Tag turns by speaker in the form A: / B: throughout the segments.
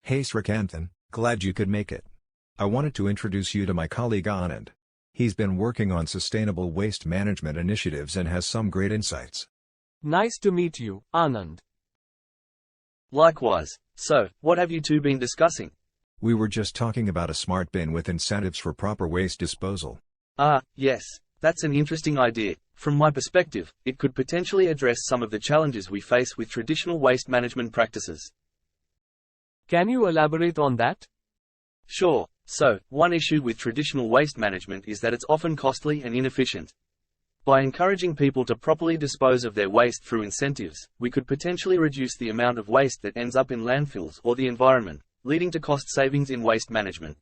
A: Hey Srikanthan, glad you could make it. I wanted to introduce you to my colleague Anand. He's been working on sustainable waste management initiatives and has some great insights.
B: Nice to meet you, Anand.
C: Likewise. So, what have you two been discussing?
A: We were just talking about a smart bin with incentives for proper waste disposal.
C: Yes. That's an interesting idea. From my perspective, it could potentially address some of the challenges we face with traditional waste management practices.
B: Can you elaborate on that?
C: Sure. So, one issue with traditional waste management is that it's often costly and inefficient. By encouraging people to properly dispose of their waste through incentives, we could potentially reduce the amount of waste that ends up in landfills or the environment, leading to cost savings in waste management.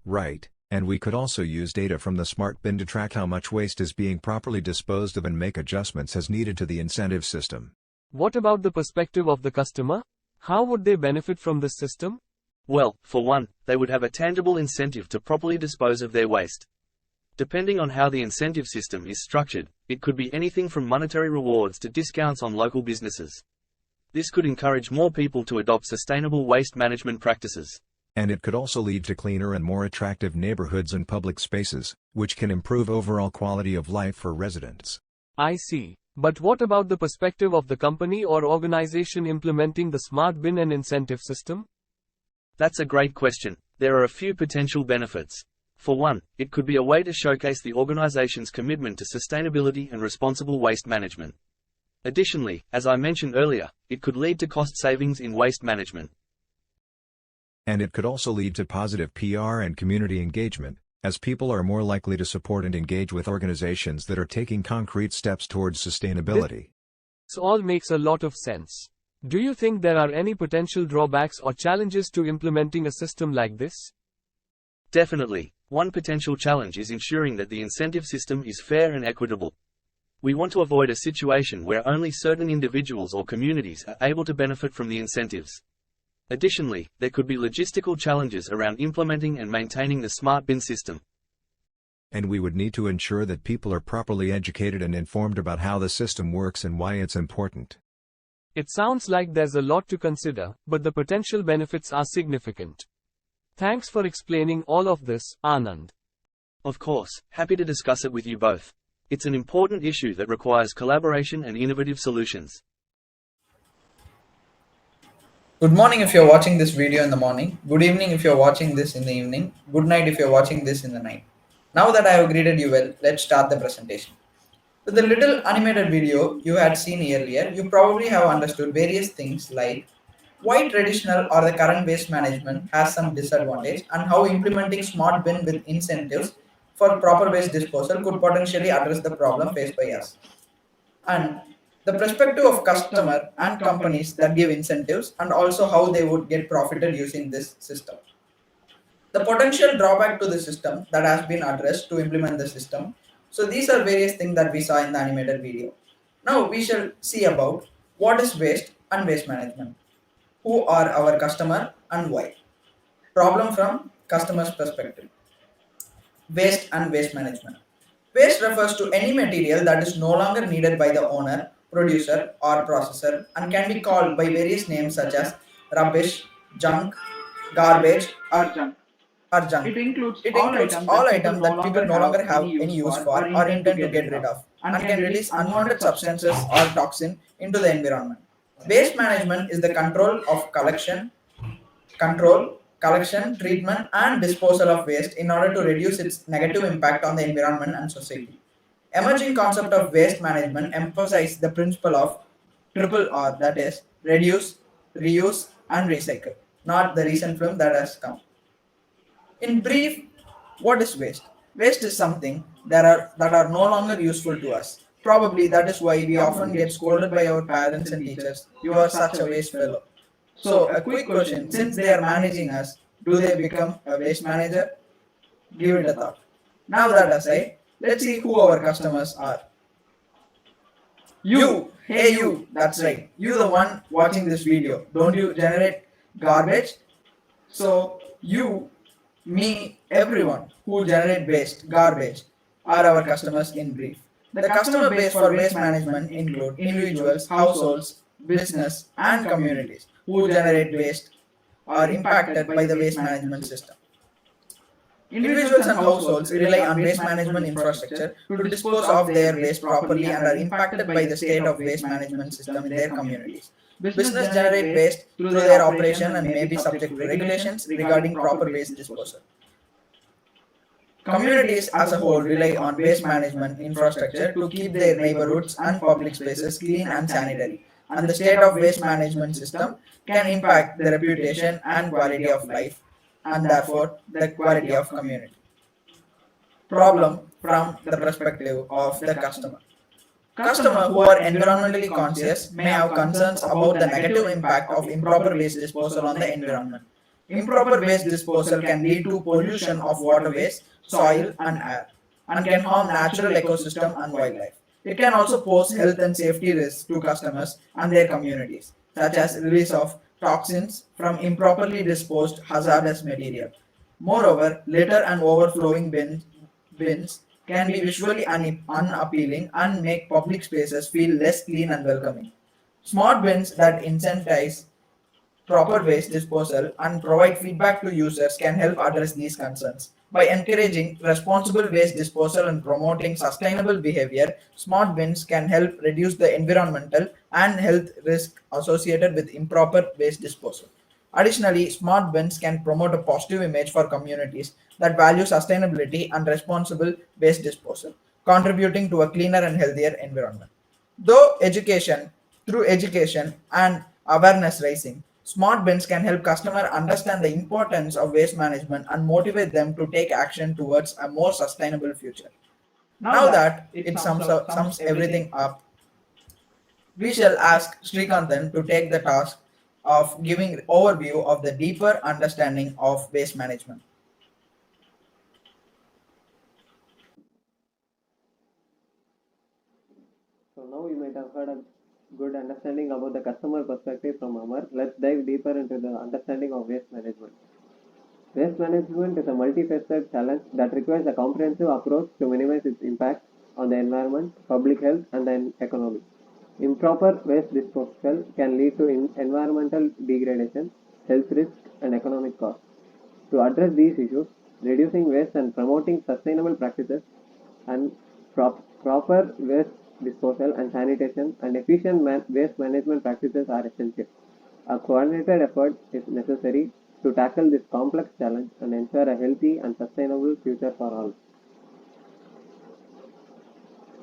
A: Right, and we could also use data from the smart bin to track how much waste is being properly disposed of and make adjustments as needed to the incentive system.
B: What about the perspective of the customer? How would they benefit from this system?
C: Well, for one, they would have a tangible incentive to properly dispose of their waste. Depending on how the incentive system is structured, it could be anything from monetary rewards to discounts on local businesses. This could encourage more people to adopt sustainable waste management practices.
A: And it could also lead to cleaner and more attractive neighborhoods and public spaces, which can improve overall quality of life for residents.
B: I see. But what about the perspective of the company or organization implementing the smart bin and incentive system?
C: That's a great question. There are a few potential benefits. For one, it could be a way to showcase the organization's commitment to sustainability and responsible waste management. Additionally, as I mentioned earlier, it could lead to cost savings in waste management.
A: And it could also lead to positive PR and community engagement, as people are more likely to support and engage with organizations that are taking concrete steps towards sustainability.
B: This all makes a lot of sense. Do you think there are any potential drawbacks or challenges to implementing a system like this?
C: Definitely. One potential challenge is ensuring that the incentive system is fair and equitable. We want to avoid a situation where only certain individuals or communities are able to benefit from the incentives. Additionally, there could be logistical challenges around implementing and maintaining the smart bin system.
A: And we would need to ensure that people are properly educated and informed about how the system works and why it's important.
B: It sounds like there's a lot to consider, but the potential benefits are significant. Thanks for explaining all of this, Anand.
C: Of course, happy to discuss it with you both. It's an important issue that requires collaboration and innovative solutions.
D: Good morning if you're watching this video in the morning. Good evening if you're watching this in the evening. Good night if you're watching this in the night. Now that I have greeted you well, let's start the presentation. With the little animated video you had seen earlier, you probably have understood various things like why traditional or the current waste management has some disadvantage and how implementing smart bin with incentives for proper waste disposal could potentially address the problem faced by us. And the perspective of customer and companies that give incentives and also how they would get profited using this system. The potential drawback to the system that has been addressed to implement the system. So these are various things that we saw in the animated video. Now we shall see about what is waste and waste management. Who are our customer and why? Problem from customer's perspective. Waste and waste management. Waste refers to any material that is no longer needed by the owner, producer or processor and can be called by various names such as rubbish, junk, garbage or junk. It includes all items that people no longer have any use for or intend to get rid of and can release unwanted substances or toxin into the environment. Waste management is the collection, treatment, and disposal of waste in order to reduce its negative impact on the environment and society. Emerging concept of waste management emphasizes the principle of triple R, that is, reduce, reuse, and recycle, not the recent film that has come. In brief, what is waste? Waste is something that are no longer useful to us. Probably that is why we often get scolded by our parents and teachers. You are such a waste fellow. So a quick question, since they are managing us, do they become a waste manager? Give it a thought. Now that aside, let's see who our customers are. You, hey you, that's right. You the one watching this video. Don't you generate garbage? So you, me, everyone who generate waste, garbage, are our customers in brief. The customer base for waste management include individuals, households, business, and communities who generate waste are impacted by the waste management system. Individuals and households rely on waste management infrastructure to dispose of their waste properly and are impacted by the state of waste management system in their communities. Business generate waste through their operation and may be subject to regulations regarding proper waste disposal. Communities as a whole rely on waste management infrastructure to keep their neighborhoods and public spaces clean and sanitary. And the state of waste management system can impact the reputation and quality of life and therefore the quality of community. Problem from the perspective of the customer. Customers who are environmentally conscious may have concerns about the negative impact of improper waste disposal on the environment. Improper waste disposal can lead to pollution of waterways, soil, and air, and can harm natural ecosystem and wildlife. It can also pose health and safety risks to customers and their communities, such as release of toxins from improperly disposed hazardous material. Moreover, litter and overflowing bins can be visually unappealing and make public spaces feel less clean and welcoming. Smart bins that incentivize proper waste disposal and provide feedback to users can help address these concerns. By encouraging responsible waste disposal and promoting sustainable behavior, smart bins can help reduce the environmental and health risk associated with improper waste disposal. Additionally, smart bins can promote a positive image for communities that value sustainability and responsible waste disposal, contributing to a cleaner and healthier environment. Though through education and awareness raising, smart bins can help customers understand the importance of waste management and motivate them to take action towards a more sustainable future. Now that it sums everything up, we shall ask Srikanthan to take the task of giving overview of the deeper understanding of waste management.
E: So now you might have heard a good understanding about the customer perspective from Amar. Let's dive deeper into the understanding of waste management. Waste management is a multifaceted challenge that requires a comprehensive approach to minimize its impact on the environment, public health, and the economy. Improper waste disposal can lead to environmental degradation, health risks, and economic costs. To address these issues, reducing waste and promoting sustainable practices and proper waste disposal and sanitation and efficient waste management practices are essential. A coordinated effort is necessary to tackle this complex challenge and ensure a healthy and sustainable future for all.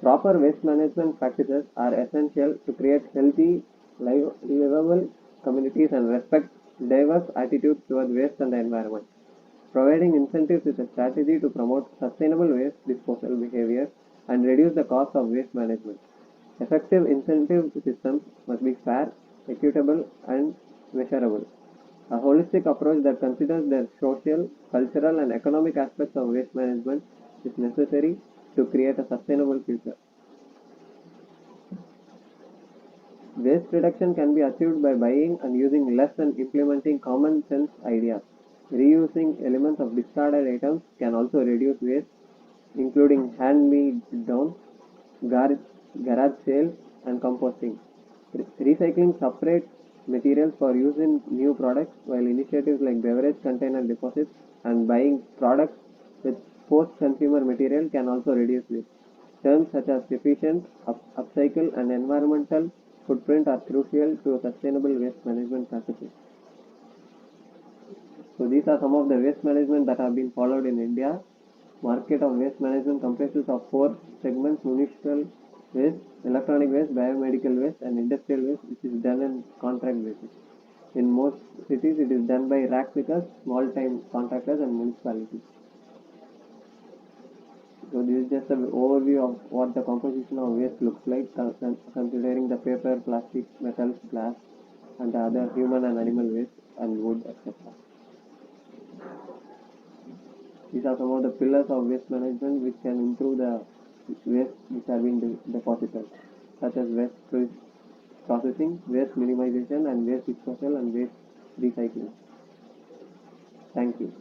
E: Proper waste management practices are essential to create healthy, livable communities and respect diverse attitudes towards waste and the environment. Providing incentives is a strategy to promote sustainable waste disposal behavior and reduce the cost of waste management. Effective incentive systems must be fair, equitable, and measurable. A holistic approach that considers the social, cultural, and economic aspects of waste management is necessary to create a sustainable future. Waste reduction can be achieved by buying and using less and implementing common sense ideas. Reusing elements of discarded items can also reduce waste, including hand-me-downs, garage sales, and composting. Recycling separate materials for use in new products, while initiatives like beverage container deposits and buying products with post-consumer material can also reduce waste. Terms such as efficient, upcycle, and environmental footprint are crucial to sustainable waste management practices. So these are some of the waste management that have been followed in India. Market of waste management comprises of 4 segments: municipal waste, electronic waste, biomedical waste, and industrial waste, which is done on contract basis. In most cities, it is done by rack pickers, small-time contractors, and municipalities. So this is just an overview of what the composition of waste looks like, considering the paper, plastic, metals, glass, and the other human and animal waste, and wood, etc. These are some of the pillars of waste management which can improve the waste which are being deposited, such as waste processing, waste minimization, and waste disposal and waste recycling. Thank you.